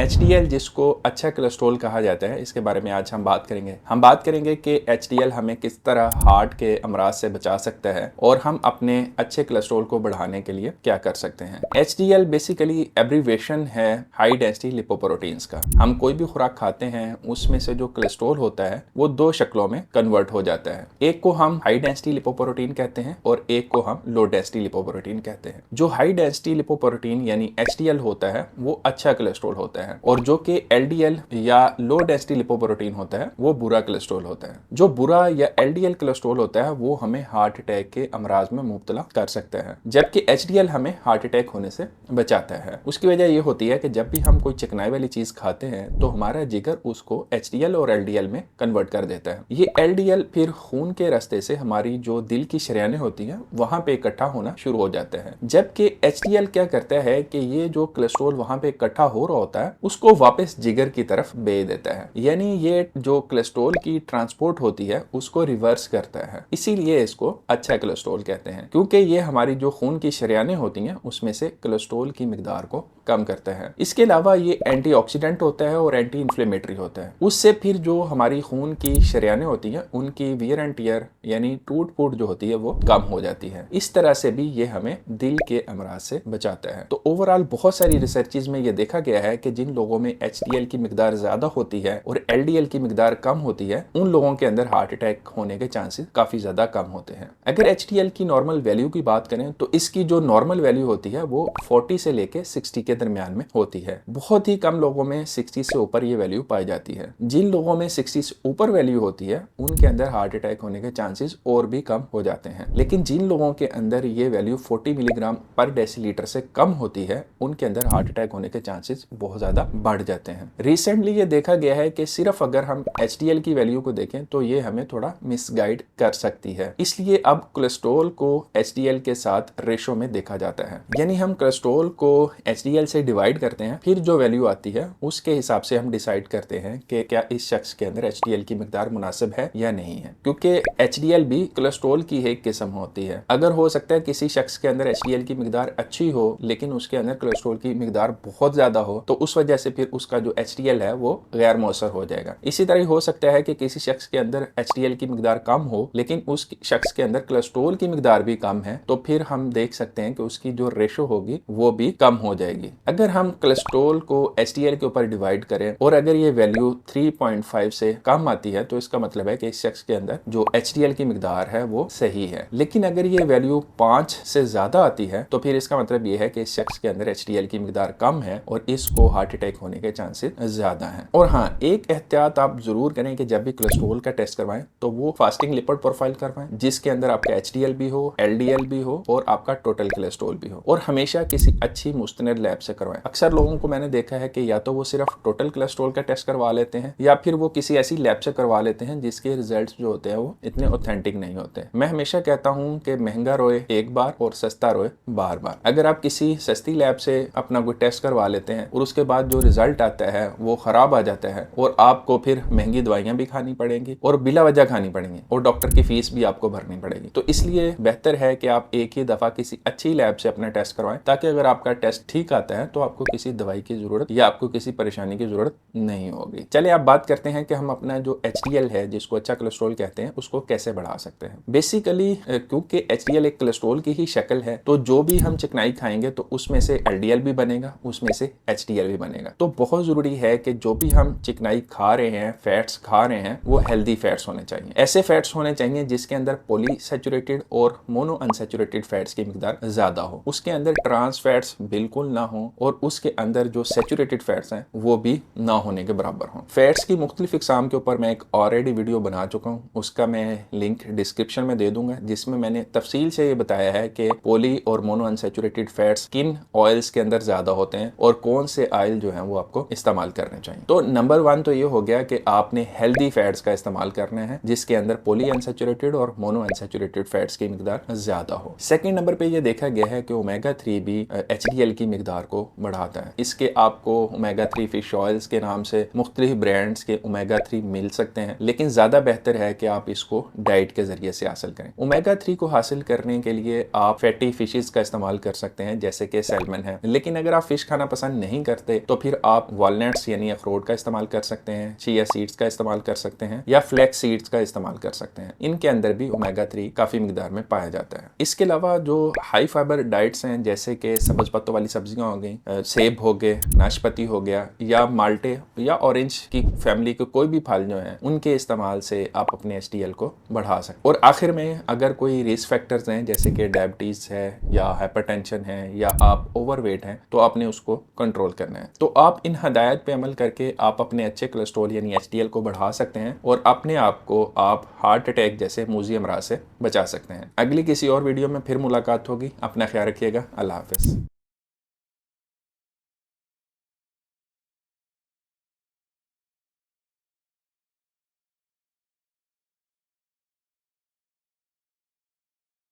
HDL जिसको अच्छा cholesterol कहा जाता है, इसके बारे में आज हम बात करेंगे। हम बात करेंगे कि HDL हमें किस तरह हार्ट के अमराज से बचा सकता है और हम अपने अच्छे कोलेस्ट्रॉल को बढ़ाने के लिए क्या कर सकते हैं। HDL बेसिकली एब्रीवेशन है हाई डेंसिटी लिपोप्रोटीन्स का। हम कोई भी खुराक खाते हैं उसमें से जो कोलेस्ट्रॉल होता है वो दो शक्लों में कन्वर्ट हो जाता है। एक को हम हाई डेंसिटी लिपोप्रोटीन कहते हैं और एक को हम लो डेंसिटी लिपोप्रोटीन कहते हैं। जो हाई डेंसिटी लिपोप्रोटीन यानी HDL होता है वो अच्छा कोलेस्ट्रॉल होता है और जो कि LDL या लो डेंसिटी लिपोप्रोटीन होता है वो बुरा कोलेस्ट्रॉल होता है। जो बुरा या LDL कोलेस्ट्रॉल होता है वो हमें हार्ट अटैक के अमराज में मुब्तला कर सकता है, जबकि HDL हमें हार्ट अटैक होने से बचाता है। उसकी वजह ये होती है कि जब भी हम कोई चिकनाई वाली चीज खाते हैं तो हमारा जिगर उसको HDL और LDL में कन्वर्ट कर देता है। ये LDL फिर खून के रास्ते से हमारी जो दिल की शरियानें होती हैं वहां पे इकट्ठा होना शुरू हो जाता है, जबकि HDL क्या करता है कि ये जो कोलेस्ट्रॉल वहां पे इकट्ठा हो रहा होता है उसको वापस जिगर की तरफ भेज देता है। यानी ये जो कोलेस्ट्रॉल की ट्रांसपोर्ट होती है उसको रिवर्स करता है। इसीलिए इसको अच्छा कोलेस्ट्रॉल कहते हैं, क्योंकि ये हमारी जो खून की शरियानें होती हैं उसमें से कोलेस्ट्रॉल की मिकदार को कम करता है। इसके अलावा ये एंटीऑक्सीडेंट होता है और एंटी इन्फ्लेमेटरी होता है। उससे फिर जो हमारी खून की शरियानें होती हैं उनकी वियर एंड टियर यानी टूट फूट जो होती है वो कम हो जाती है। इस तरह से भी ये हमें दिल के अमराज से बचाता है। तो ओवरऑल बहुत सारी रिसर्चेज में ये देखा गया है कि जिन लोगों में HDL की मिकदार ज्यादा होती है और LDL की मिकदार कम होती है उन लोगों के अंदर हार्ट अटैक होने के चांसेस काफी ज्यादा कम होते हैं। अगर HDL की नॉर्मल वैल्यू की बात करें तो इसकी जो नॉर्मल वैल्यू होती है वो 40 से लेके 60 के दरमियान में होती है। बहुत ही कम लोगों में 60 से ऊपर ये वैल्यू पाई जाती है। जिन लोगों में 60 से ऊपर वैल्यू होती है उनके अंदर हार्ट अटैक होने के चांसेस और भी कम हो जाते हैं। लेकिन जिन लोगों के अंदर ये वैल्यू 40 मिलीग्राम पर डेसीलीटर से कम होती है उनके अंदर हार्ट अटैक होने के चांसेस बहुत ज्यादा बढ़ जाते हैं। रिसेंटली ये देखा गया है कि सिर्फ अगर हम HDL की वैल्यू को देखें तो ये हमें थोड़ा मिसगाइड कर सकती है। इसलिए अब कोलेस्ट्रॉल को HDL के साथ रेशो में देखा जाता है, यानी हम कोलेस्ट्रॉल को HDL से डिवाइड करते हैं, फिर जो वैल्यू आती है उसके हिसाब से हम डिसाइड करते हैं कि क्या इस शख्स के अंदर HDL की मिकदार मुनासिब है या नहीं है। क्योंकि HDL भी कोलेस्ट्रॉल की एक किस्म होती है। अगर हो सकता है किसी शख्स के अंदर HDL की मिकदार अच्छी हो लेकिन उसके अंदर कोलेस्ट्रॉल की मिकदार बहुत ज्यादा हो तो उस वजह से फिर उसका जो HDL है वो गैर मौसर हो जाएगा। इसी तरह हो सकता है कि किसी शख्स के अंदर HDL की मिकदार कम हो लेकिन उस शख्स के अंदर कोलेस्ट्रॉल की मिकदार भी कम है तो फिर हम देख सकते हैं कि उसकी जो रेशो होगी वो भी कम हो जाएगी। अगर हम कोलेस्ट्रॉल को HDL के ऊपर डिवाइड करें और अगर ये वैल्यू 3.5 से कम आती है तो इसका मतलब है कि इस शख्स के अंदर जो HDL की मिकदार है वो सही है। लेकिन अगर ये वैल्यू 5 से ज्यादा आती है तो फिर इसका मतलब ये है कि इस शख्स के अंदर HDL की मिकदार कम है और इसको हार्ट अटैक होने के चांसेस ज्यादा हैं। और हाँ, एक एहतियात आप जरूर करें कि जब भी कोलेस्ट्रॉल का टेस्ट करवाएं तो वो फास्टिंग लिपिड प्रोफाइल करवाएं जिसके अंदर आपका HDL भी हो, LDL भी हो और आपका टोटल कोलेस्ट्रॉल भी हो, और हमेशा किसी अच्छी मुस्तनद लैब से करवाएं। अक्सर लोगों को मैंने देखा है कि या तो वो सिर्फ टोटल कोलेस्ट्रॉल का टेस्ट करवा लेते हैं या फिर वो किसी ऐसी लैब से करवा लेते हैं जिसके रिजल्ट्स जो होते हैं वो इतने ऑथेंटिक नहीं होते। मैं हमेशा कहता हूँ कि महंगा रोए एक बार और सस्ता रोए बार बार। अगर आप किसी सस्ती लैब से अपना कोई टेस्ट करवा लेते हैं और उसके बाद जो रिजल्ट आता है वो खराब आ जाता है और आपको फिर महंगी दवाइयां भी खानी पड़ेंगी और बिला वजह खानी पड़ेंगी और डॉक्टर की फीस भी आपको भरनी पड़ेगी। तो इसलिए बेहतर है कि आप एक ही दफा किसी अच्छी लैब से अपना टेस्ट करवाएं ताकि अगर आपका टेस्ट ठीक आता है तो आपको किसी दवाई की जरूरत या आपको किसी परेशानी की जरूरत नहीं होगी। चलिए आप बात करते हैं कि हम अपना जो HDL है जिसको अच्छा कोलेस्ट्रॉल कहते हैं उसको कैसे बढ़ा सकते हैं। बेसिकली क्योंकि HDL एक कोलेस्ट्रॉल की ही शक्ल है तो जो भी हम चिकनाई खाएंगे तो उसमें से LDL भी बनेगा, उसमें से HDL भी बनेगा। तो बहुत जरूरी है कि जो भी हम चिकनाई खा रहे हैं, फैट्स खा रहे हैं, वो हेल्दी फैट्स होने चाहिए। ऐसे फैट्स होने चाहिए जिसके अंदर पॉलीसैचुरेटेड और मोनो अनसैचुरेटेड फैट्स की मिकदार ज्यादा हो, उसके अंदर ट्रांस फैट्स बिल्कुल ना हो और उसके अंदर जो सैचुरेटेड फैट्स हैं वो भी ना होने के बराबर हो। फैट्स की मुख्तलिफ इकसाम के ऊपर मैं एक ऑलरेडी वीडियो बना चुका हूँ, उसका मैं लिंक डिस्क्रिप्शन में दे दूंगा जिसमें मैंने तफसील से ये बताया है कि पॉली और मोनो अनसैचुरेटेड फैट्स किन ऑयल्स के अंदर ज्यादा होते हैं और कौन से ऑयल जो है वो आपको इस्तेमाल करने चाहिए। तो नंबर 1 तो ये हो गया कि आपने हेल्दी फैट्स का इस्तेमाल करना है जिसके अंदर पॉली अनसैचुरेटेड और मोनो अनसैचुरेटेड फैट्स की मिकदार ज्यादा हो। सेकंड नंबर पे ये देखा गया है कि ओमेगा 3 भी HDL की मिकदार को बढ़ाता है। इसके आपको ओमेगा 3 फिश ऑयल्स के नाम से मुख्तलिफ ब्रांड्स के ओमेगा 3 मिल सकते हैं, लेकिन ज़्यादा बेहतर है कि आप इसको डाइट के ज़रिए से हासिल करें। ओमेगा 3 को हासिल करने के लिए आप फैटी फिशेस का इस्तेमाल कर सकते हैं, जैसे कि सैल्मन है। लेकिन अगर आप फिश खाना पसंद नहीं करते तो फिर आप वॉलनट्स यानी अखरोट का इस्तेमाल कर सकते हैं, चिया सीड्स का इस्तेमाल कर सकते हैं या फ्लैक्स सीड्स का इस्तेमाल कर सकते हैं। इनके अंदर भी ओमेगा 3 काफ़ी मिकदार में पाया जाता है। इसके अलावा जो हाई फाइबर डाइट्स हैं, जैसे कि सब्ज पत्तों वाली सब्जियां हो गई, सेब हो गए, नाशपाती हो गया, या माल्टे या ऑरेंज की फैमिली के कोई भी फल जो हैं, उनके इस्तेमाल से आप अपने HDL को बढ़ा सकते। और आखिर में अगर कोई रिस्क फैक्टर्स हैं, जैसे कि डायबिटीज है या हाइपरटेंशन है या आप ओवरवेट हैं, तो आपने उसको कंट्रोल करना है। तो आप इन हदायत पे अमल करके आप अपने अच्छे कोलेस्ट्रॉल यानी HDL को बढ़ा सकते हैं और अपने आप को आप हार्ट अटैक जैसे मूजी अमराज से बचा सकते हैं। अगली किसी और वीडियो में फिर मुलाकात होगी। अपना ख्याल रखिएगा। अल्लाह हाफिज़।